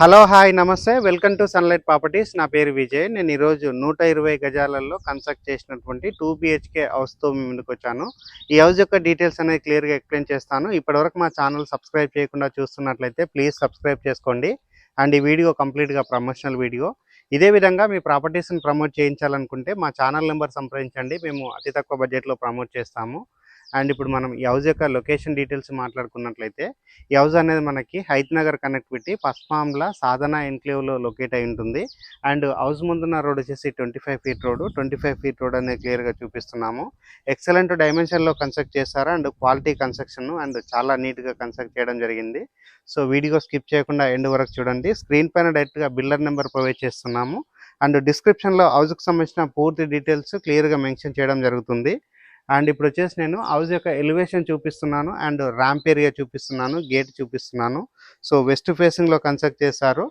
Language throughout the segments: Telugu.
హలో హాయ్ నమస్తే వెల్కమ్ టు సన్లైట్ ప్రాపర్టీస్. నా పేరు విజయ్. నేను ఈరోజు 120 గజాలలో కన్స్ట్రక్ట్ చేసినటువంటి 2 బిహెచ్కే హౌస్తో మీ ముందుకు వచ్చాను. ఈ హౌస్ యొక్క డీటెయిల్స్ అనేది క్లియర్గా ఎక్స్ప్లెయిన్ చేస్తాను. ఇప్పటివరకు మా ఛానల్ సబ్స్క్రైబ్ చేయకుండా చూస్తున్నట్లయితే ప్లీజ్ సబ్స్క్రైబ్ చేసుకోండి. అండ్ ఈ వీడియో కంప్లీట్గా ప్రమోషనల్ వీడియో. ఇదే విధంగా మీ ప్రాపర్టీస్ని ప్రమోట్ చేయించాలనుకుంటే మా ఛానల్ నెంబర్ సంప్రదించండి. మేము అతి తక్కువ బడ్జెట్లో ప్రమోట్ చేస్తాము. అండ్ ఇప్పుడు మనం ఈ హౌస్ యొక్క లొకేషన్ డీటెయిల్స్ మాట్లాడుకున్నట్లయితే ఈ హౌస్ అనేది మనకి హైత్ నగర్ కనెక్టివిటీ పస్మామ్ల సాధన ఎన్క్లేవ్లో లొకేట్ అయి ఉంటుంది. అండ్ హౌస్ ముందున్న రోడ్ వచ్చేసి 25 ఫీట్ రోడ్. 25 ఫీట్ రోడ్ అనేది క్లియర్గా చూపిస్తున్నాము. ఎక్సలెంట్ డైమెన్షన్లో కన్స్ట్రక్ట్ చేస్తారు అండ్ క్వాలిటీ కన్స్ట్రక్షన్ అండ్ చాలా నీట్గా కన్స్ట్రక్ట్ చేయడం జరిగింది. సో వీడియో స్కిప్ చేయకుండా ఎండ్ వరకు చూడండి. స్క్రీన్ పైన డైరెక్ట్గా బిల్డర్ నెంబర్ ప్రొవైడ్ చేస్తున్నాము. అండ్ డిస్క్రిప్షన్లో హౌస్కి సంబంధించిన పూర్తి డీటెయిల్స్ క్లియర్గా మెన్షన్ చేయడం జరుగుతుంది. అండ్ ఇప్పుడు వచ్చేసి నేను హౌస్ యొక్క ఎలివేషన్ చూపిస్తున్నాను అండ్ ర్యాంప్ ఏరియా చూపిస్తున్నాను, గేట్ చూపిస్తున్నాను. సో వెస్ట్ ఫేసింగ్లో కన్స్ట్రక్ట్ చేశారు.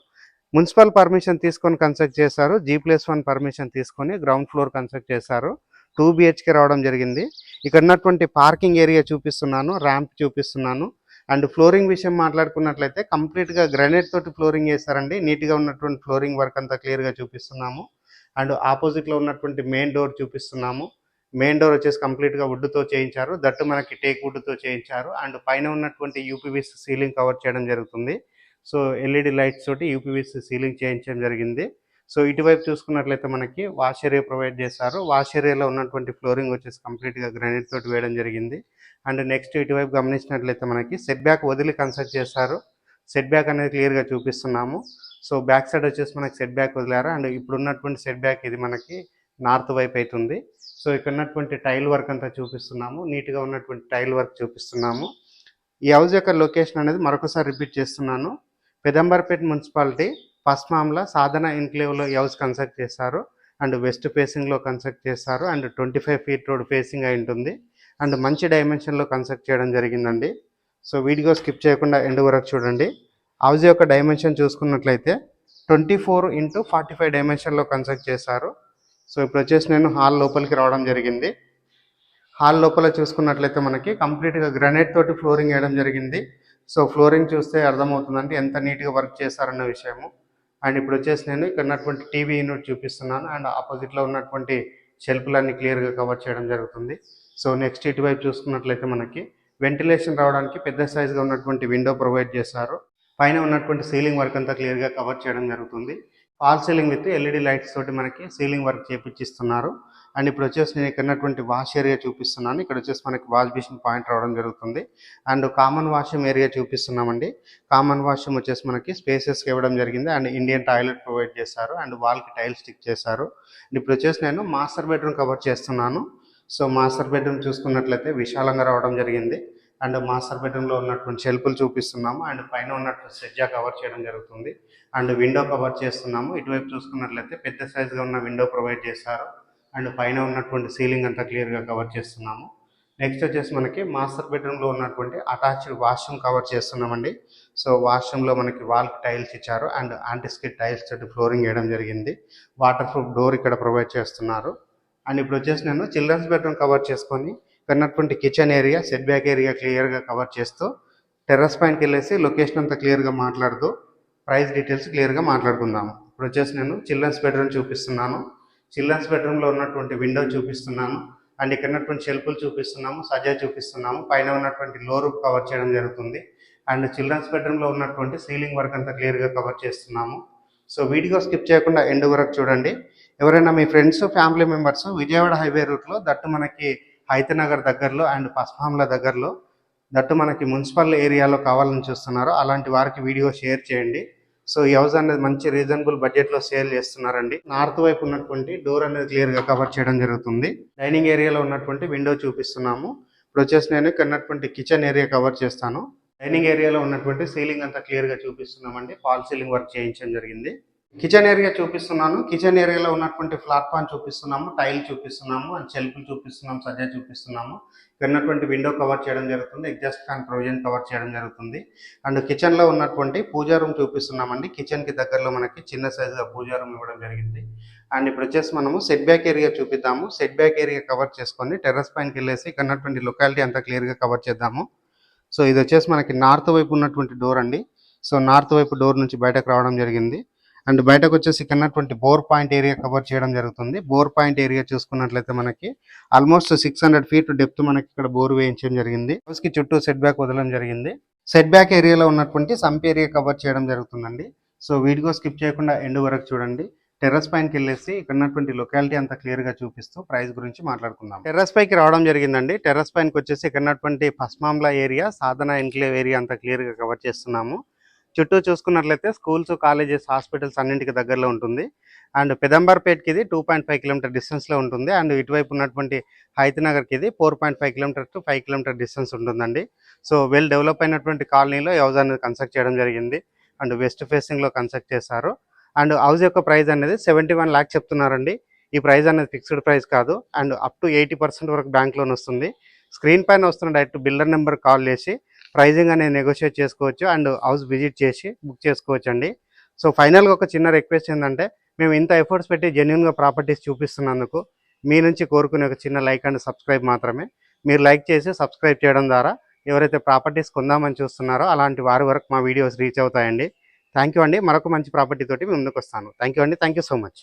మున్సిపల్ పర్మిషన్ తీసుకొని కన్స్ట్రక్ట్ చేశారు. G+1 పర్మిషన్ తీసుకొని గ్రౌండ్ ఫ్లోర్ కన్స్ట్రక్ట్ చేశారు. 2 బిహెచ్కే రావడం జరిగింది. ఇక్కడ ఉన్నటువంటి పార్కింగ్ ఏరియా చూపిస్తున్నాను, ర్యాంప్ చూపిస్తున్నాను. అండ్ ఫ్లోరింగ్ విషయం మాట్లాడుకున్నట్లయితే కంప్లీట్గా గ్రానైట్ తోటి ఫ్లోరింగ్ చేశారండి. నీట్గా ఉన్నటువంటి ఫ్లోరింగ్ వర్క్ అంతా క్లియర్గా చూపిస్తున్నాము. అండ్ ఆపోజిట్లో ఉన్నటువంటి మెయిన్ డోర్ చూపిస్తున్నాము. మెయిన్ డోర్ వచ్చేసి కంప్లీట్గా వుడ్తో చేయించారు. దట్టు మనకి టేక్ వుడ్తో చేయించారు. అండ్ పైన ఉన్నటువంటి యూపీవీసీ సీలింగ్ కవర్ చేయడం జరుగుతుంది. సో ఎల్ఈడి లైట్స్ తోటి యూపీవీసీ సీలింగ్ చేయించడం జరిగింది. సో ఇటువైపు చూసుకున్నట్లయితే మనకి వాష్ ఏరియా ప్రొవైడ్ చేశారు. వాష్ ఏరియాలో ఉన్నటువంటి ఫ్లోరింగ్ వచ్చేసి కంప్లీట్గా గ్రానైట్ తోటి వేయడం జరిగింది. అండ్ నెక్స్ట్ ఇటువైపు గమనించినట్లయితే మనకి సెట్ బ్యాక్ వదిలి కన్స్ట్రక్ట్ చేశారు. సెట్ బ్యాక్ అనేది క్లియర్గా చూపిస్తున్నాము. సో బ్యాక్ సైడ్ వచ్చేసి మనకి సెట్ బ్యాక్ వదిలారు. అండ్ ఇప్పుడు ఉన్నటువంటి సెట్ బ్యాక్ ఇది మనకి నార్త్ వైపు అవుతుంది. సో ఇక్కడ ఉన్నటువంటి టైల్ వర్క్ అంతా చూపిస్తున్నాము. నీట్గా ఉన్నటువంటి టైల్ వర్క్ చూపిస్తున్నాము. ఈ హౌస్ యొక్క లొకేషన్ అనేది మరొకసారి రిపీట్ చేస్తున్నాను. పెదంబర్పేట మున్సిపాలిటీ పస్మామ్ల సాధన ఎన్క్లేవ్లో ఈ హౌస్ కన్స్ట్రక్ట్ చేశారు. అండ్ వెస్ట్ ఫేసింగ్లో కన్స్ట్రక్ట్ చేశారు. అండ్ 25 ఫీట్ రోడ్ ఫేసింగ్ అయి ఉంటుంది. అండ్ మంచి డైమెన్షన్లో కన్స్ట్రక్ట్ చేయడం జరిగిందండి. సో వీడియో స్కిప్ చేయకుండా ఎండ్ వరకు చూడండి. హౌస్ యొక్క డైమెన్షన్ చూసుకున్నట్లయితే 24x45 డైమెన్షన్లో కన్స్ట్రక్ట్ చేశారు. సో ఇప్పుడు వచ్చేసి నేను హాల్ లోపలికి రావడం జరిగింది. హాల్ లోపల చూసుకున్నట్లయితే మనకి కంప్లీట్గా గ్రానైట్ తోటి ఫ్లోరింగ్ వేయడం జరిగింది. సో ఫ్లోరింగ్ చూస్తే అర్థమవుతుందంటే ఎంత నీట్గా వర్క్ చేశారన్న విషయము. అండ్ ఇప్పుడు వచ్చేసి నేను ఇక్కడ ఉన్నటువంటి టీవీ యూనిట్ చూపిస్తున్నాను. అండ్ ఆపోజిట్లో ఉన్నటువంటి షెల్ఫ్లన్నీ క్లియర్గా కవర్ చేయడం జరుగుతుంది. సో నెక్స్ట్ ఇటువైపు చూసుకున్నట్లయితే మనకి వెంటిలేషన్ రావడానికి పెద్ద సైజుగా ఉన్నటువంటి విండో ప్రొవైడ్ చేశారు. పైన ఉన్నటువంటి సీలింగ్ వర్క్ అంతా క్లియర్గా కవర్ చేయడం జరుగుతుంది. Fall ceiling with LED lights తోటి మనకి సీలింగ్ వర్క్ చేపించిస్తున్నారు. అండ్ ఇప్పుడు వచ్చేసి నేను ఇక్కడ ఉన్నటువంటి వాష్ ఏరియా చూపిస్తున్నాను. ఇక్కడ వచ్చేసి మనకి వాష్ బేసిన్ పాయింట్ రావడం జరుగుతుంది. అండ్ కామన్ వాష్రూమ్ ఏరియా చూపిస్తున్నామండి. కామన్ వాష్రూమ్ వచ్చేసి మనకి స్పేసెస్కి ఇవ్వడం జరిగింది. అండ్ ఇండియన్ టాయిలెట్ ప్రొవైడ్ చేశారు. అండ్ వాల్కి టైల్ స్టిక్ చేశారు. అండ్ ఇప్పుడు వచ్చేసి నేను మాస్టర్ బెడ్రూమ్ కవర్ చేస్తున్నాను. సో మాస్టర్ బెడ్రూమ్ చూసుకున్నట్లయితే విశాలంగా రావడం జరిగింది. అండ్ మాస్టర్ బెడ్రూమ్లో ఉన్నటువంటి షెల్ఫ్లు చూపిస్తున్నాము. అండ్ పైన ఉన్నటువంటి సెజ్జా కవర్ చేయడం జరుగుతుంది. అండ్ విండో కవర్ చేస్తున్నాము. ఇటువైపు చూసుకున్నట్లయితే పెద్ద సైజుగా ఉన్న విండో ప్రొవైడ్ చేశారు. అండ్ పైన ఉన్నటువంటి సీలింగ్ అంతా క్లియర్గా కవర్ చేస్తున్నాము. నెక్స్ట్ వచ్చేసి మనకి మాస్టర్ బెడ్రూమ్లో ఉన్నటువంటి అటాచ్డ్ వాష్రూమ్ కవర్ చేస్తున్నామండి. సో వాష్రూమ్లో మనకి వాల్కి టైల్స్ ఇచ్చారు. అండ్ యాంటీస్కిడ్ టైల్స్ తోటి ఫ్లోరింగ్ వేయడం జరిగింది. వాటర్ ప్రూఫ్ డోర్ ఇక్కడ ప్రొవైడ్ చేస్తున్నారు. అండ్ ఇప్పుడు వచ్చేసి నేను చిల్డ్రన్స్ బెడ్రూమ్ కవర్ చేసుకొని ఉన్నటువంటి kitchen area set back area క్లియర్గా కవర్ చేస్తూ టెర్రస్ పైనకి వెళ్ళేసి లొకేషన్ అంతా క్లియర్గా మాట్లాడుతూ ప్రైస్ డీటెయిల్స్ క్లియర్గా మాట్లాడుకుందాము. ఇప్పుడు వచ్చేసి నేను చిల్డ్రన్స్ బెడ్రూమ్ చూపిస్తున్నాను. చిల్డ్రన్స్ బెడ్రూమ్లో ఉన్నటువంటి విండో చూపిస్తున్నాను. అండ్ ఇక్కడ ఉన్నటువంటి షెల్ఫ్లు చూపిస్తున్నాము, సజ్జా చూపిస్తున్నాము. పైన ఉన్నటువంటి లో రూఫ్ కవర్ చేయడం జరుగుతుంది. అండ్ చిల్డ్రన్స్ బెడ్రూమ్లో ఉన్నటువంటి సీలింగ్ వర్క్ అంతా క్లియర్గా కవర్ చేస్తున్నాము. సో వీడియో స్కిప్ చేయకుండా ఎండ్ వరకు చూడండి. ఎవరైనా మీ friends family members Vijayawada highway రూట్లో దట్టు మనకి హైత్ నగర్ దగ్గరలో అండ్ పస్మామ్ల దగ్గరలో దట్టు మనకి మున్సిపల్ ఏరియాలో కావాలని చూస్తున్నారో అలాంటి వారికి వీడియో షేర్ చేయండి. సో ఈ హౌస్ అనేది మంచి రీజనబుల్ బడ్జెట్లో సేల్ చేస్తున్నారండి. నార్త్ వైపు ఉన్నటువంటి డోర్ అనేది క్లియర్గా కవర్ చేయడం జరుగుతుంది. డైనింగ్ ఏరియాలో ఉన్నటువంటి విండో చూపిస్తున్నాము. ఇప్పుడు వచ్చేసి నేను ఇక్కడ ఉన్నటువంటి కిచెన్ ఏరియా కవర్ చేస్తాను. డైనింగ్ ఏరియాలో ఉన్నటువంటి సీలింగ్ అంతా క్లియర్గా చూపిస్తున్నామండి. ఫాల్ సీలింగ్ వర్క్ చేయించడం జరిగింది. కిచెన్ ఏరియా చూపిస్తున్నాను. కిచెన్ ఏరియాలో ఉన్నటువంటి ప్లాట్ఫామ్ చూపిస్తున్నాము, టైల్ చూపిస్తున్నాము, అండ్ షెల్ఫ్లు చూపిస్తున్నాము, సజ్జా చూపిస్తున్నాము. ఇక్కడ ఉన్నటువంటి విండో కవర్ చేయడం జరుగుతుంది. ఎగ్జాస్ట్ ఫ్యాన్ ప్రొవిజన్ కవర్ చేయడం జరుగుతుంది. అండ్ కిచెన్లో ఉన్నటువంటి పూజా రూమ్ చూపిస్తున్నామండి. కిచెన్కి దగ్గరలో మనకి చిన్న సైజుగా పూజా రూమ్ ఇవ్వడం జరిగింది. అండ్ ఇప్పుడు వచ్చేసి మనము సెట్ బ్యాక్ ఏరియా చూపిద్దాము. సెట్ బ్యాక్ ఏరియా కవర్ చేసుకొని టెర్రస్ పైనకి వెళ్ళేసి ఇక్కడ ఉన్నటువంటి లొకాలిటీ అంతా క్లియర్గా కవర్ చేద్దాము. సో ఇది వచ్చేసి మనకి నార్త్ వైపు ఉన్నటువంటి డోర్ అండి. సో నార్త్ వైపు డోర్ నుంచి బయటకు రావడం జరిగింది. అండ్ బయటకు వచ్చేసి కన్నటువంటి బోర్ పాయింట్ ఏరియా కవర్ చేయడం జరుగుతుంది. బోర్ పాయింట్ ఏరియా చూసుకున్నట్లయితే మనకి ఆల్మోస్ట్ 600 ఫీట్ డెప్త్ మనకి ఇక్కడ బోర్ వేయించడం జరిగింది. హౌస్ కి చుట్టూ సెట్ బ్యాక్ వదలడం జరిగింది. సెట్ బ్యాక్ ఏరియాలో ఉన్నటువంటి సంప్ ఏరియా కవర్ చేయడం జరుగుతుందండి. సో వీడియో స్కిప్ చేయకుండా ఎండ్ వరకు చూడండి. టెర్రస్ పైనకి వెళ్ళేసి ఇక్కడ ఉన్నటువంటి లొకాలిటీ అంతా క్లియర్ గా చూపిస్తూ ప్రైస్ గురించి మాట్లాడుకుందాం. టెర్రస్ పైకి రావడం జరిగిందండి. టెర్రస్ పైనకి వచ్చేసి ఇక్కడ ఉన్నటువంటి పస్మాంలా ఏరియా, సాధన ఎన్క్లేవ్ ఏరియా అంతా క్లియర్ గా కవర్ చేస్తున్నాము. చుట్టూ చూసుకున్నట్లయితే స్కూల్స్, కాలేజెస్, హాస్పిటల్స్ అన్నింటికి దగ్గరలో ఉంటుంది. అండ్ పెదంబర్పేట్కి ఇది 2.5 కిలోమీటర్ డిస్టెన్స్లో ఉంటుంది. అండ్ ఇటువైపు ఉన్నటువంటి హైతనగర్కి ఇది 4.5 కిలోమీటర్ టు 5 కిలోమీటర్ డిస్టెన్స్ ఉంటుందండి. సో వెల్ డెవలప్ అయినటువంటి కాలనీలో హౌస్ అనేది కన్స్ట్రక్ట్ చేయడం జరిగింది. అండ్ వెస్ట్ ఫేసింగ్లో కన్స్ట్రక్ట్ చేశారు. అండ్ హౌస్ యొక్క ప్రైస్ అనేది 71 లాక్స్ చెప్తున్నారండి. ఈ ప్రైస్ అనేది ఫిక్స్డ్ ప్రైస్ కాదు. అండ్ అప్ టు 80% వరకు బ్యాంక్ లోన్ వస్తుంది. స్క్రీన్ పైన వస్తున్న డైరెక్ట్ బిల్డర్ నెంబర్ కాల్ చేసి ప్రైజింగ్ అనేది నెగోషియేట్ చేసుకోవచ్చు. అండ్ హౌస్ విజిట్ చేసి బుక్ చేసుకోవచ్చు అండి. సో ఫైనల్గా ఒక చిన్న రిక్వెస్ట్ ఏంటంటే, మేము ఇంత ఎఫర్ట్స్ పెట్టి జెన్యున్గా ప్రాపర్టీస్ చూపిస్తున్నందుకు మీ నుంచి కోరుకునే ఒక చిన్న లైక్ అండ్ సబ్స్క్రైబ్ మాత్రమే. మీరు లైక్ చేసి సబ్స్క్రైబ్ చేయడం ద్వారా ఎవరైతే ప్రాపర్టీస్ కొందామని చూస్తున్నారో అలాంటి వారి వరకు మా వీడియోస్ రీచ్ అవుతాయండి. థ్యాంక్ యూ అండి. మరొక మంచి ప్రాపర్టీ తోటి మీ ముందుకు వస్తాను. థ్యాంక్ యూ అండి. Thank you so much.